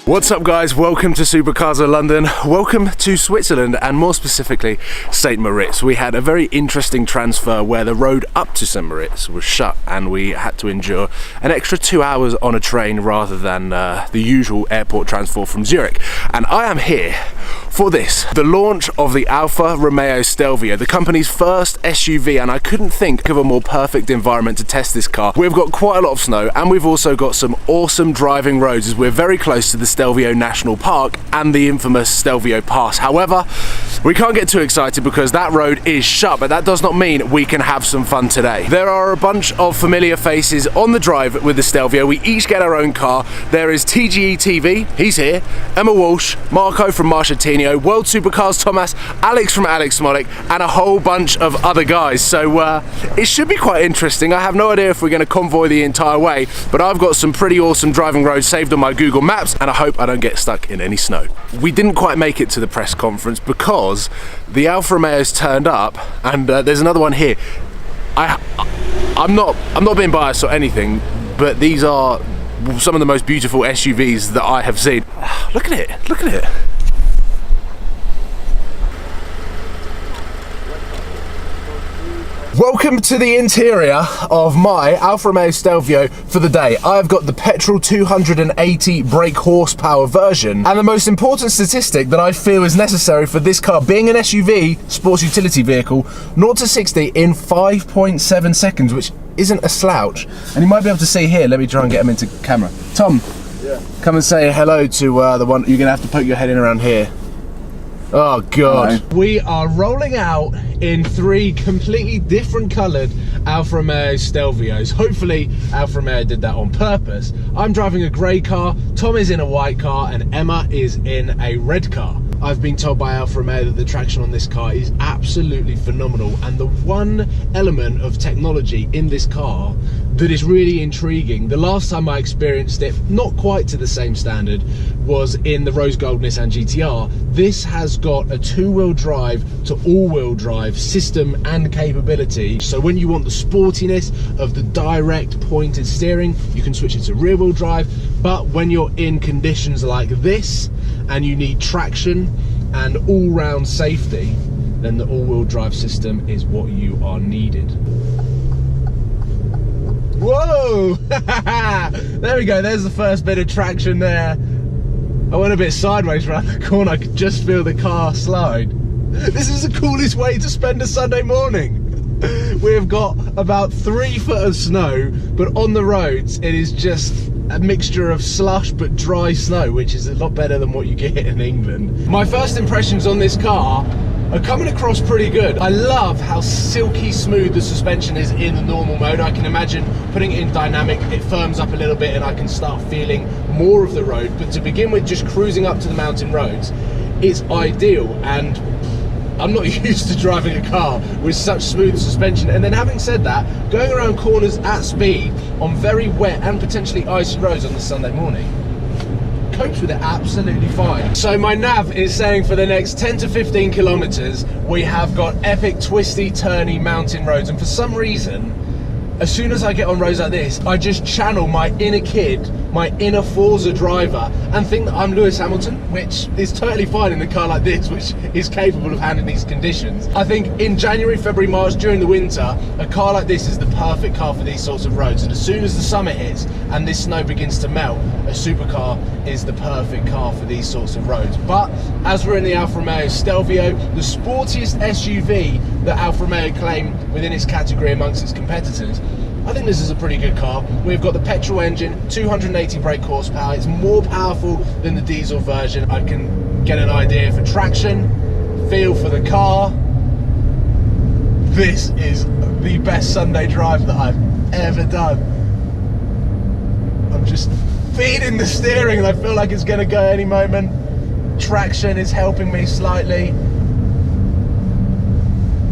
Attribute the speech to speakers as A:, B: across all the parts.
A: What's up guys, welcome to Supercars of London, welcome to Switzerland and more specifically St. Moritz. We had a very interesting transfer where the road up to St. Moritz was shut and we had to endure an extra 2 hours on a train rather than the usual airport transfer from Zurich. And I am here for this, the launch of the Alfa Romeo Stelvio, the company's first SUV, and I couldn't think of a more perfect environment to test this car. We've got quite a lot of snow and we've also got some awesome driving roads as we're very close to the Telvio National Park and the infamous Stelvio Pass. However, we can't get too excited because that road is shut, but that does not mean we can have some fun today. There are a bunch of familiar faces on the drive with the Stelvio. We each get our own car. There is TGE TV, he's here, Emma Walsh, Marco from Marchettino, World Supercars Thomas, Alex from Alex Smolik, and a whole bunch of other guys. So it should be quite interesting. I have no idea if we're going to convoy the entire way, but I've got some pretty awesome driving roads saved on my Google Maps, and I hope I don't get stuck in any snow. We didn't quite make it to the press conference because the Alfa Romeos turned up, and there's another one here. I'm not being biased or anything, but these are some of the most beautiful SUVs that I have seen. Look at it, look at it. Welcome to the interior of my Alfa Romeo Stelvio for the day. I've got the petrol 280 brake horsepower version, and the most important statistic that I feel is necessary for this car, being an SUV, sports utility vehicle, 0 to 60 in 5.7 seconds, which isn't a slouch. And you might be able to see here, let me try and get him into camera. Tom, yeah, come and say hello to the one, you're gonna have to poke your head in around here. Oh God. Hello. We are rolling out in 3 completely different coloured Alfa Romeo Stelvios. Hopefully Alfa Romeo did that on purpose. I'm driving a grey car, Tom is in a white car, and Emma is in a red car. I've been told by Alfa Romeo that the traction on this car is absolutely phenomenal, and the one element of technology in this car that is really intriguing, the last time I experienced it, not quite to the same standard, was in the Rose Gold Nissan GTR. This has got a 2-wheel drive to all-wheel drive system and capability. So when you want the sportiness of the direct pointed steering, you can switch it to rear-wheel drive. But when you're in conditions like this and you need traction and all-round safety, then the all-wheel drive system is what you are needed. Whoa! There we go, there's the first bit of traction there. I went a bit sideways around the corner, I could just feel the car slide. This is the coolest way to spend a Sunday morning. We've got about 3 foot of snow, but on the roads it is just a mixture of slush but dry snow, which is a lot better than what you get in England. My first impressions on this car are coming across pretty good. I love how silky smooth the suspension is in the normal mode. I can imagine putting it in dynamic, it firms up a little bit and I can start feeling more of the road. But to begin with, just cruising up to the mountain roads, it's ideal. And I'm not used to driving a car with such smooth suspension. And then having said that, going around corners at speed on very wet and potentially icy roads on the Sunday morning, copes with it absolutely fine. So my nav is saying for the next 10 to 15 kilometers, we have got epic twisty, turny mountain roads. And for some reason, as soon as I get on roads like this, I just channel my inner kid, my inner Forza driver, and think that I'm Lewis Hamilton, which is totally fine in a car like this, which is capable of handling these conditions. I think in January, February, March, during the winter, a car like this is the perfect car for these sorts of roads. And as soon as the summer hits and this snow begins to melt, a supercar is the perfect car for these sorts of roads. But as we're in the Alfa Romeo Stelvio, the sportiest SUV that Alfa Romeo claim within its category amongst its competitors, I think this is a pretty good car. We've got the petrol engine, 280 brake horsepower. It's more powerful than the diesel version. I can get an idea for traction, feel for the car. This is the best Sunday drive that I've ever done. I'm just feeding the steering and I feel like it's going to go any moment. Traction is helping me slightly.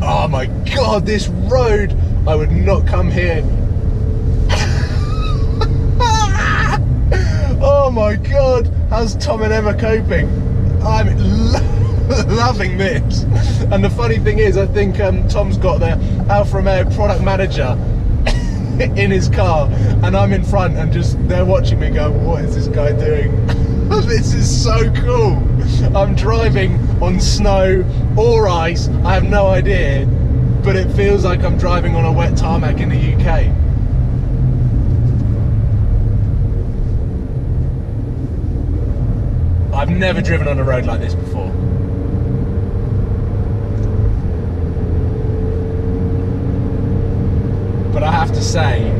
A: Oh my God, this road, I would not come here. Oh my God, how's Tom and Emma coping? I'm loving this. And the funny thing is, I think Tom's got the Alfa Romeo product manager in his car, and I'm in front and just, they're watching me going, what is this guy doing? This is so cool. I'm driving on snow or ice, I have no idea, but it feels like I'm driving on a wet tarmac in the UK. I've never driven on a road like this before. But I have to say,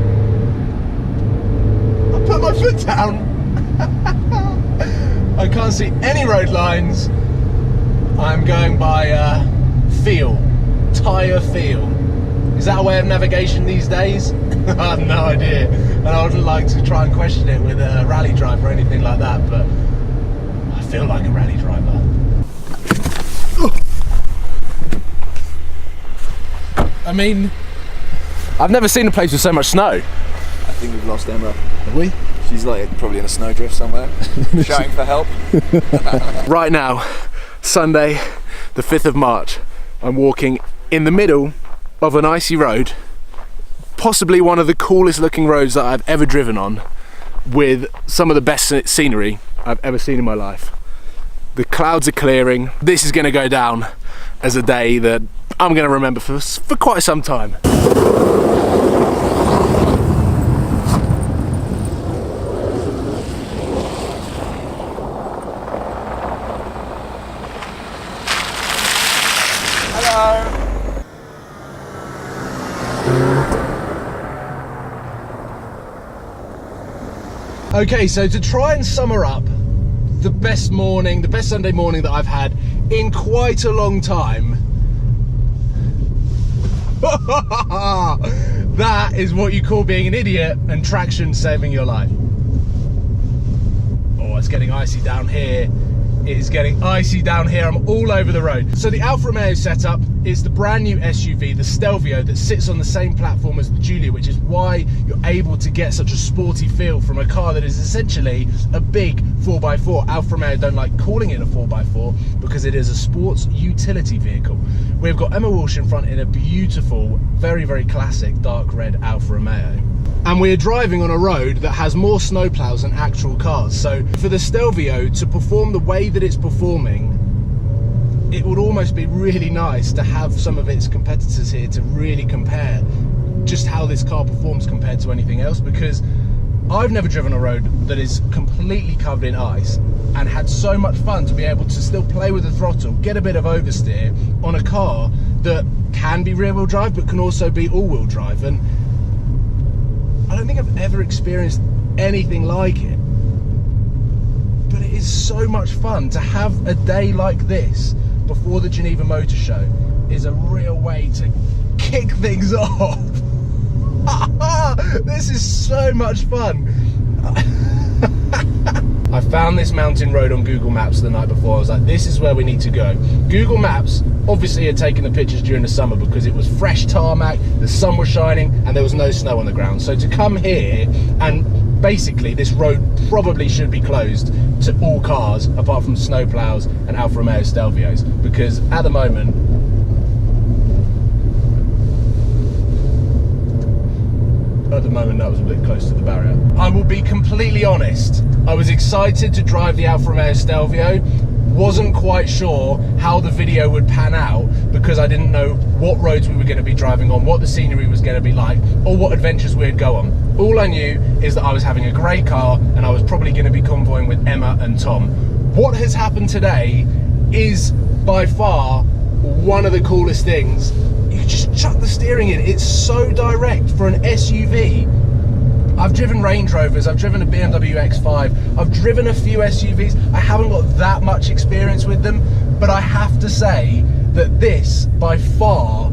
A: I put my foot down. I can't see any road lines. I'm going by feel, tyre feel. Is that a way of navigation these days? I have no idea. And I wouldn't like to try and question it with a rally driver or anything like that, but I feel like a rally driver. I mean, I've never seen a place with so much snow.
B: I think we've lost Emma.
A: Have we?
B: She's like probably in a snowdrift somewhere, shouting for help.
A: Right now, Sunday, the 5th of March, I'm walking in the middle of an icy road, possibly one of the coolest looking roads that I've ever driven on, with some of the best scenery I've ever seen in my life. The clouds are clearing. This is going to go down as a day that I'm going to remember for quite some time. Okay, so to try and summer up the best Sunday morning that I've had in quite a long time. That is what you call being an idiot and traction saving your life. Oh, it's getting icy down here. It is getting icy down here. I'm all over the road. So the Alfa Romeo setup is the brand new SUV, the Stelvio, that sits on the same platform as the Giulia, which is why you're able to get such a sporty feel from a car that is essentially a big 4x4. Alfa Romeo don't like calling it a 4x4 because it is a sports utility vehicle. We've got Emma Walsh in front in a beautiful, very, very classic dark red Alfa Romeo. And we're driving on a road that has more snowplows than actual cars. So for the Stelvio to perform the way that it's performing, it would almost be really nice to have some of its competitors here to really compare just how this car performs compared to anything else, because I've never driven a road that is completely covered in ice and had so much fun to be able to still play with the throttle, get a bit of oversteer on a car that can be rear-wheel drive but can also be all-wheel drive. And I don't think I've ever experienced anything like it, but it is so much fun to have a day like this before the Geneva Motor Show. Is a real way to kick things off. This is so much fun. I found this mountain road on Google Maps the night before. I was like, this is where we need to go. Google Maps obviously had taken the pictures during the summer because it was fresh tarmac, the sun was shining, and there was no snow on the ground. So to come here, and basically this road probably should be closed to all cars apart from snowplows and Alfa Romeo Stelvios, because at the moment, that was a bit close to the barrier. I will be completely honest, I was excited to drive the Alfa Romeo Stelvio, wasn't quite sure how the video would pan out because I didn't know what roads we were going to be driving on, what the scenery was going to be like, or what adventures we'd go on. All I knew is that I was having a great car and I was probably going to be convoying with Emma and Tom. What has happened today is by far one of the coolest things. You can just chuck the steering in, it's so direct for an SUV. I've driven Range Rovers, I've driven a BMW X5, I've driven a few SUVs. I haven't got that much experience with them, but I have to say that this, by far,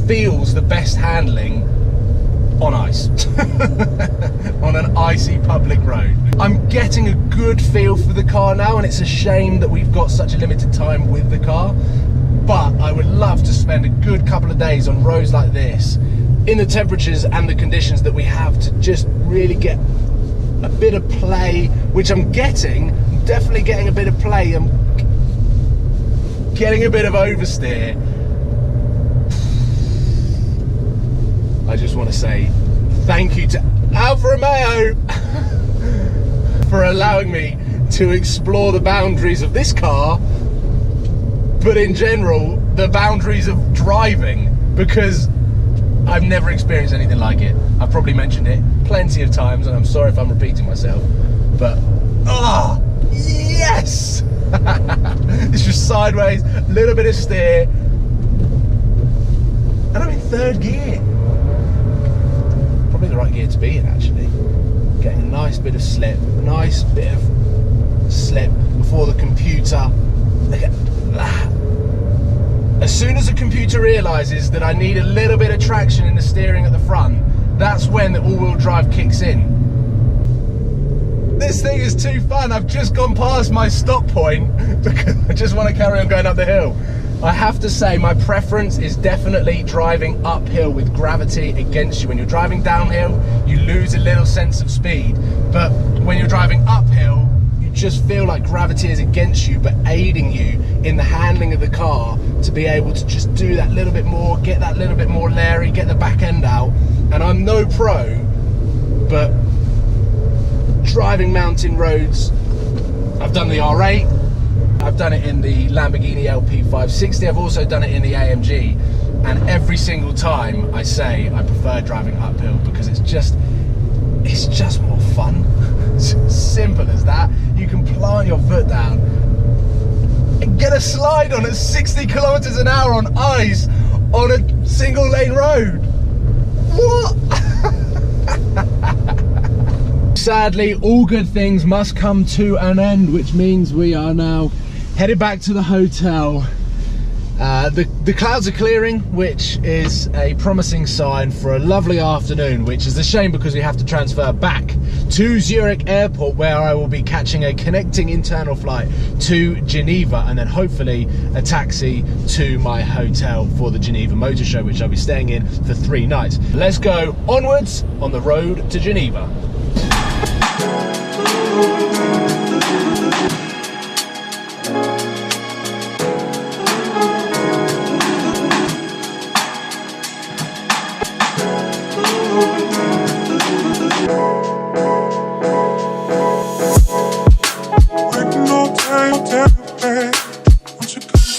A: feels the best handling on ice. On an icy public road. I'm getting a good feel for the car now, and it's a shame that we've got such a limited time with the car, but I would love to spend a good couple of days on roads like this, in the temperatures and the conditions that we have, to just really get a bit of play, which I'm getting. I'm definitely getting a bit of play. I'm getting a bit of oversteer. I just want to say thank you to Alfa Romeo for allowing me to explore the boundaries of this car, but in general, the boundaries of driving, because I've never experienced anything like it. I've probably mentioned it plenty of times, and I'm sorry if I'm repeating myself, but yes! It's just sideways, a little bit of steer, and I'm in third gear. Probably the right gear to be in, actually. Getting a nice bit of slip before the computer. Look at that. As soon as the computer realises that I need a little bit of traction in the steering at the front, that's when the all-wheel drive kicks in. This thing is too fun. I've just gone past my stop point because I just want to carry on going up the hill. I have to say my preference is definitely driving uphill with gravity against you. When you're driving downhill, you lose a little sense of speed. But when you're driving uphill, you just feel like gravity is against you, but aiding you in the handling of the car to be able to just do that little bit more, get that little bit more Larry, get the back end out. And I'm no pro, but driving mountain roads, I've done the R8, I've done it in the Lamborghini LP560, I've also done it in the AMG, and every single time I say I prefer driving uphill because it's just more fun. It's as simple as that. You can plant your foot down and get a slide on at 60 kilometers an hour on ice on a single lane road. What? Sadly, all good things must come to an end, which means we are now headed back to the hotel. The clouds are clearing, which is a promising sign for a lovely afternoon, which is a shame because we have to transfer back to Zurich airport, where I will be catching a connecting internal flight to Geneva, and then hopefully a taxi to my hotel for the Geneva Motor Show, which I'll be staying in for 3 nights. Let's go onwards on the road to Geneva.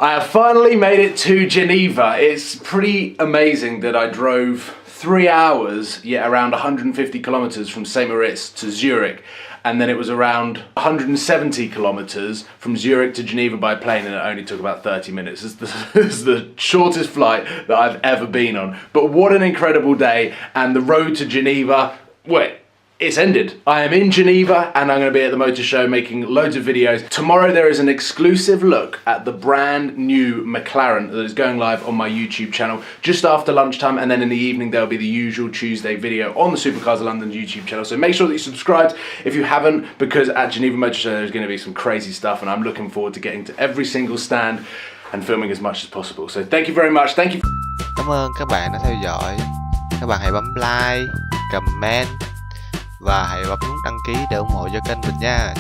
A: I have finally made it to Geneva. It's pretty amazing that I drove 3 hours, yet around 150 kilometers from St. Moritz to Zurich, and then it was around 170 kilometers from Zurich to Geneva by plane, and it only took about 30 minutes. It's the shortest flight that I've ever been on. But what an incredible day, and the road to Geneva, wait, it's ended. I am in Geneva and I'm going to be at the motor show making loads of videos. Tomorrow there is an exclusive look at the brand new McLaren that is going live on my YouTube channel just after lunchtime, and then in the evening there'll be the usual Tuesday video on the Supercars of London YouTube channel. So make sure that you subscribed if you haven't, because at Geneva Motor Show there's going to be some crazy stuff, and I'm looking forward to getting to every single stand and filming as much as possible. So thank you very much. Thank you.
C: Cảm ơn các bạn đã theo dõi. Các bạn hãy bấm like, comment và hãy bấm nút đăng ký để ủng hộ cho kênh mình nha.